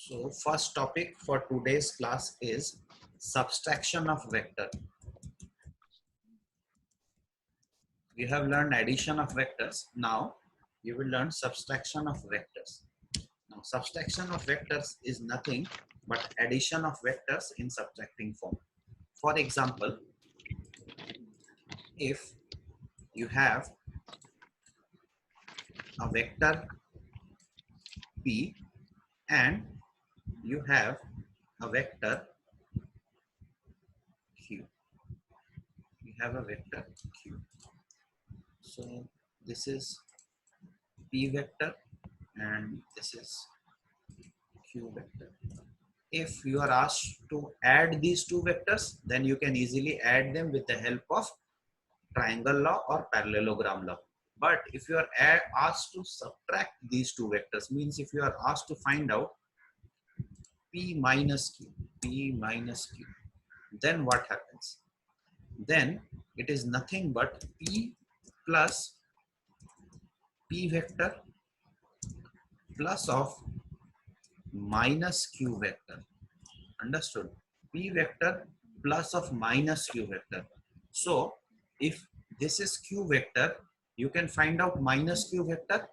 So first topic for today's class is subtraction of vector. We have learned addition of vectors. Now you will learn subtraction of vectors. Now subtraction of vectors is nothing but addition of vectors in subtracting form. For example, if you have a vector p and you have a vector q. You have a vector q. So this is p vector and this is q vector. If you are asked to add these two vectors, then you can easily add them with the help of triangle law or parallelogram law. But if you are asked to subtract these two vectors, means if you are asked to find out p minus q, then what happens? Then it is nothing but p plus p vector plus of minus q vector. Understood? P vector plus of minus q vector. So if this is q vector, you can find out minus q vector.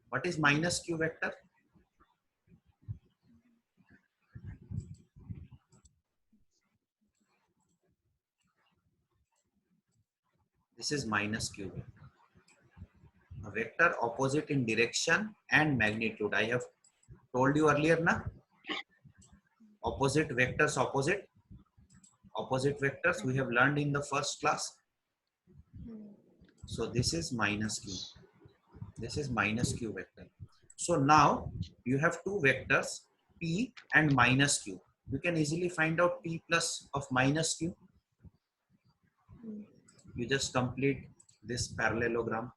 What is minus q vector? This is minus q vector. A vector opposite in direction and magnitude. I have told you earlier, na? Opposite vectors, opposite vectors we have learned in the first class. So this is minus q. This is minus q vector. So now you have two vectors p and minus q. You can easily find out p plus of minus q. You just complete this parallelogram.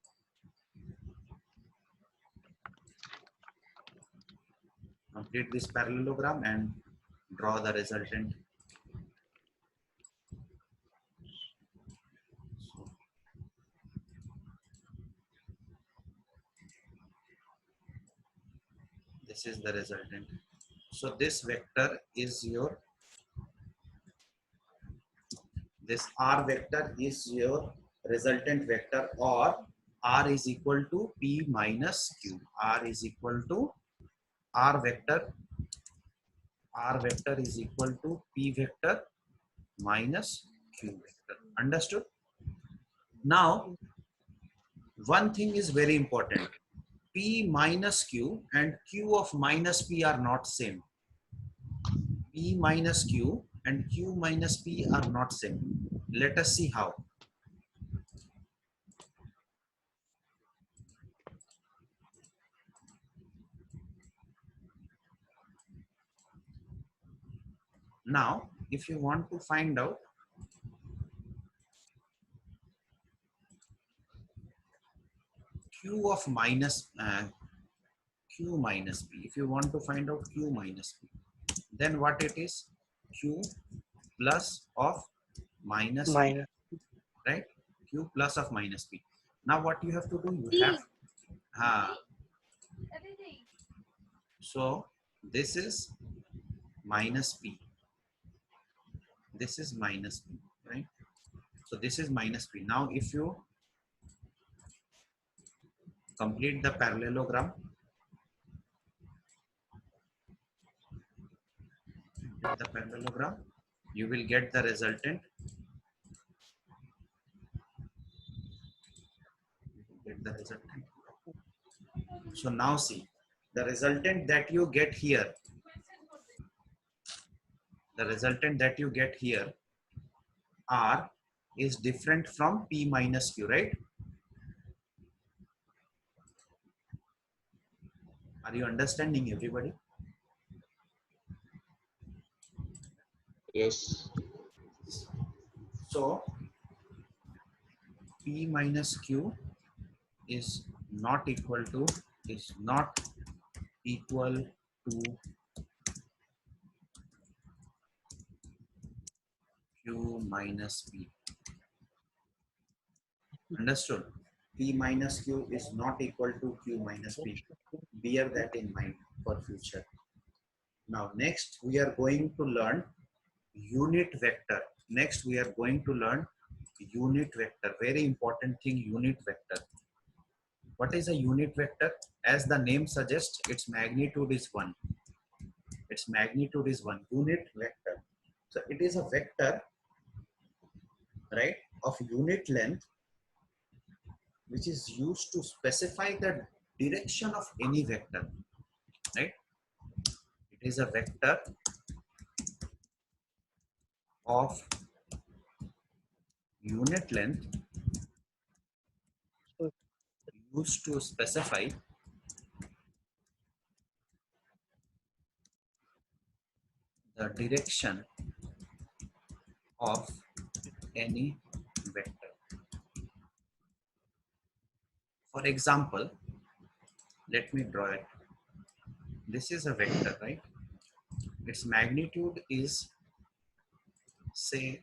Complete this parallelogram and draw the resultant. This is the resultant. So this vector is your, this r vector is your resultant vector, or r is equal to p minus q. R is equal to r vector is equal to p vector minus q vector. Understood? Now one thing is very important. P minus q and q of minus p are not same. P minus q and q minus p are not same. Let us see how. Now if you want to find out q of minus q minus p, if you want to find out q minus p, then what it is? Q plus of minus p, right? Q plus of minus p. Now what you have to do? You have so this is minus p. This is minus p, right? So this is minus p. Now if you complete the parallelogram, you will get the resultant. So now see, the resultant that you get here, R is different from P minus Q, right? Are you understanding, everybody? Yes. So P minus Q is not equal to Q minus P. Understood? P minus Q is not equal to Q minus P. Bear that in mind for future. Now next we are going to learn unit vector. Next we are going to learn unit vector. Very important thing, unit vector. What is a unit vector? As the name suggests, its magnitude is 1. Its magnitude is 1. Unit vector. So it is a vector, right, of unit length, which is used to specify the direction of any vector, right? It is a vector of unit length used to specify the direction of any vector. For example, let me draw it. This is a vector, right? Its magnitude is, say,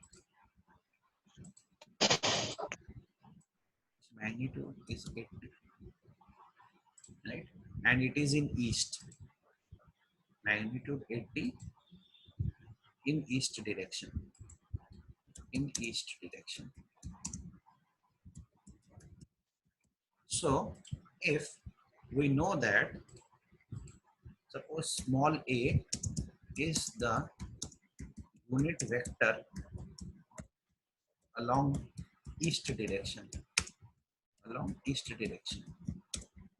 magnitude is 80, right? And it is in east. Magnitude 80 in east direction. In east direction. So, if we know that, suppose small a is the unit vector along east direction,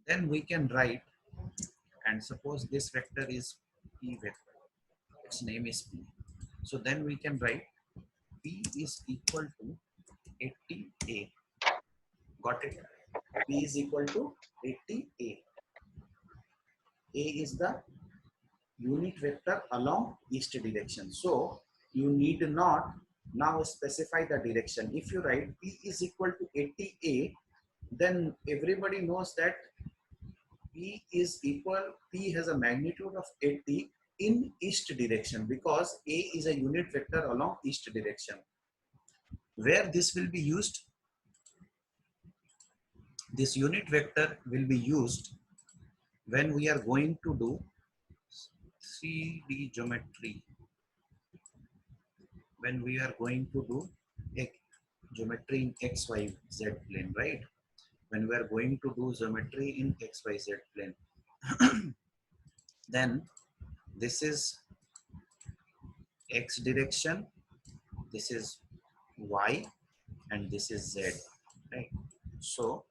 then we can write, and suppose this vector is p vector, its name is p. So then we can write p is equal to 80a. Got it? P is equal to 80a. A is the unit vector along east direction. So you need not now specify the direction. If you write P is equal to 80a, then everybody knows that P has a magnitude of 80 in east direction, because A is a unit vector along east direction. Where this will be used? This unit vector will be used when we are going to do 3D geometry. When we are going to do geometry in XYZ plane, right? When we are going to do geometry in XYZ plane, then this is X direction, this is Y, and this is Z, right? So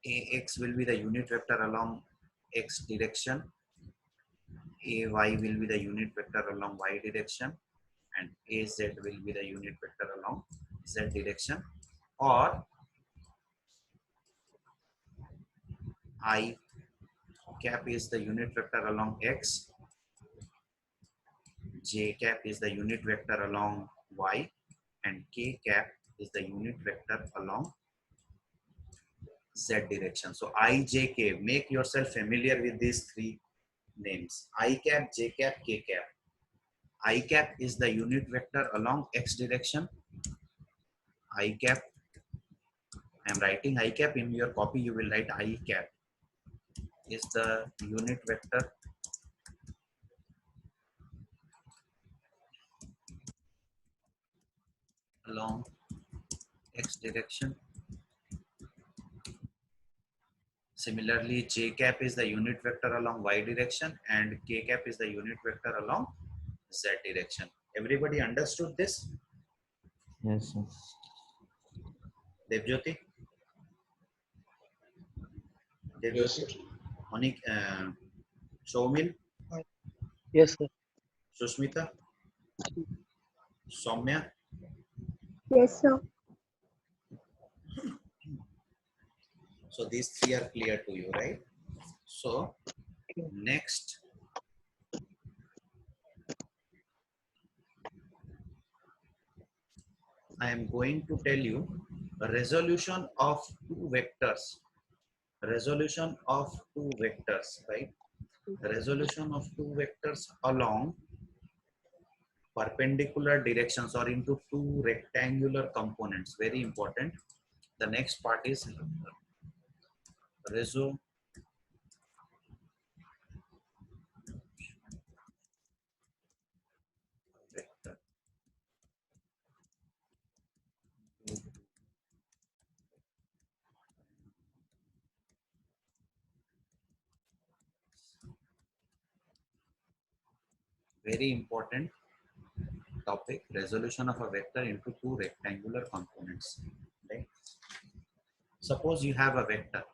AX will be the unit vector along X direction, AY will be the unit vector along Y direction, and AZ will be the unit vector along Z direction, or I cap is the unit vector along X, J cap is the unit vector along Y, and K cap is the unit vector along Z direction. So I, J, K, make yourself familiar with these three names. I cap, J cap, K cap. I cap is the unit vector along X direction. I cap, I am writing I cap. In your copy you will write I cap is the unit vector along X direction. Similarly, J cap is the unit vector along Y direction, and K cap is the unit vector along Z direction. Everybody understood this? Yes, sir. Devjyoti? Yes, Devjyoti? sir. Monik, Soumil? Yes, sir. Susmita? Soumya? Yes, sir. So these three are clear to you, right? So next, I am going to tell you a resolution of two vectors. Resolution of two vectors, right? The resolution of two vectors along perpendicular directions or into two rectangular components. Very important. The next part is resolution very important topic, resolution of a vector into two rectangular components. Right? Suppose you have a vector.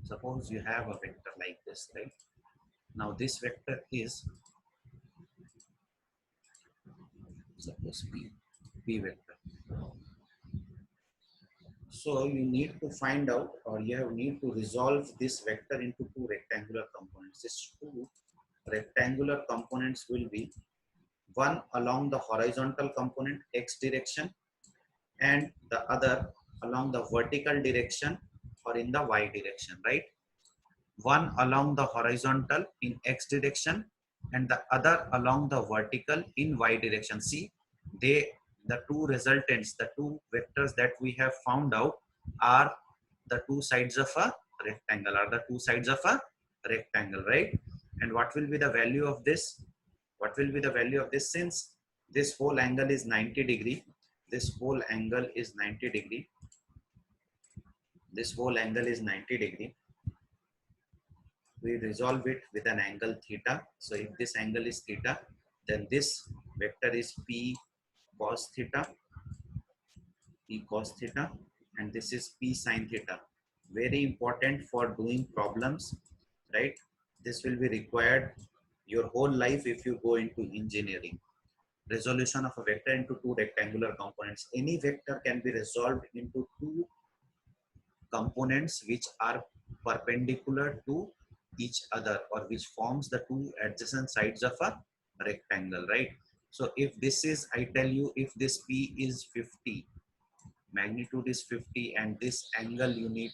Suppose you have a vector like this, right? Now this vector is, suppose P vector. So you need to find out, or you need to resolve this vector into two rectangular components. These two rectangular components will be one along the horizontal component x direction and the other along the vertical direction or in the y direction, right? One along the horizontal in x direction and the other along the vertical in y direction. See, the two resultants, the two vectors that we have found out are the two sides of a rectangle, right? And what will be the value of this? What will be the value of this? Since this whole angle is 90 degree, this whole angle is 90 degree, this whole angle is 90 degree, we resolve it with an angle theta. So if this angle is theta, then this vector is P cos theta, and this is P sin theta. Very important for doing problems, right? This will be required your whole life if you go into engineering. Resolution of a vector into two rectangular components. Any vector can be resolved into two components which are perpendicular to each other, or which forms the two adjacent sides of a rectangle, right? So if this is, I tell you, if this P is 50, magnitude is 50, and this angle you need,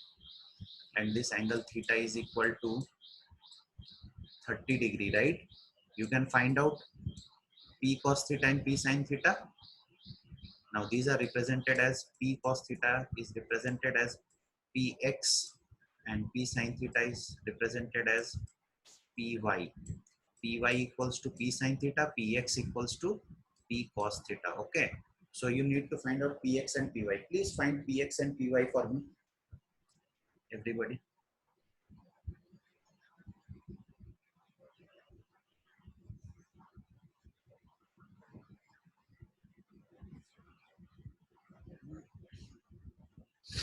and this angle theta is equal to 30 degree, right? You can find out P cos theta and P sin theta. Now these are represented as, P cos theta is represented as Px and P sin theta is represented as Py. Py equals to P sin theta, Px equals to P cos theta. Okay. So you need to find out Px and Py. Please find Px and Py for me, everybody. Sir.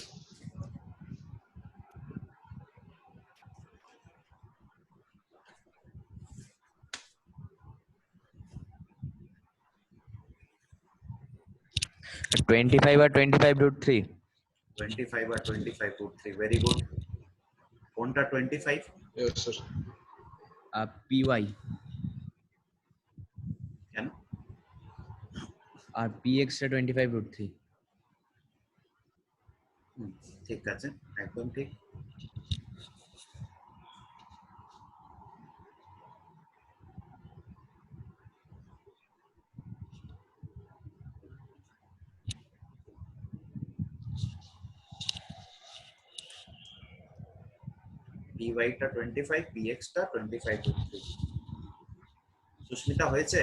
25 or 25 √3. 25 or 25 √3. Very good. Konta 25? Yes, sir. PY Can? or PX 25 √3. ঠিক আছে, একদম ঠিক। Py টা 25, Px টা 25 √3। সুস্মিতা হয়েছে?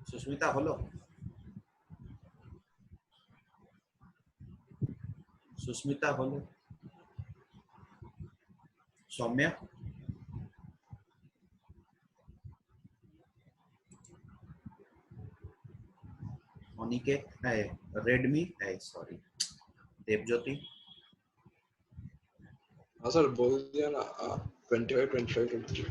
সুস্মিতা হলো? সুস্মিতা হলো? Soumya? Aniket, Redmi, sorry, Debjyoti? हाँ सर बोल दिया ना 25 25 23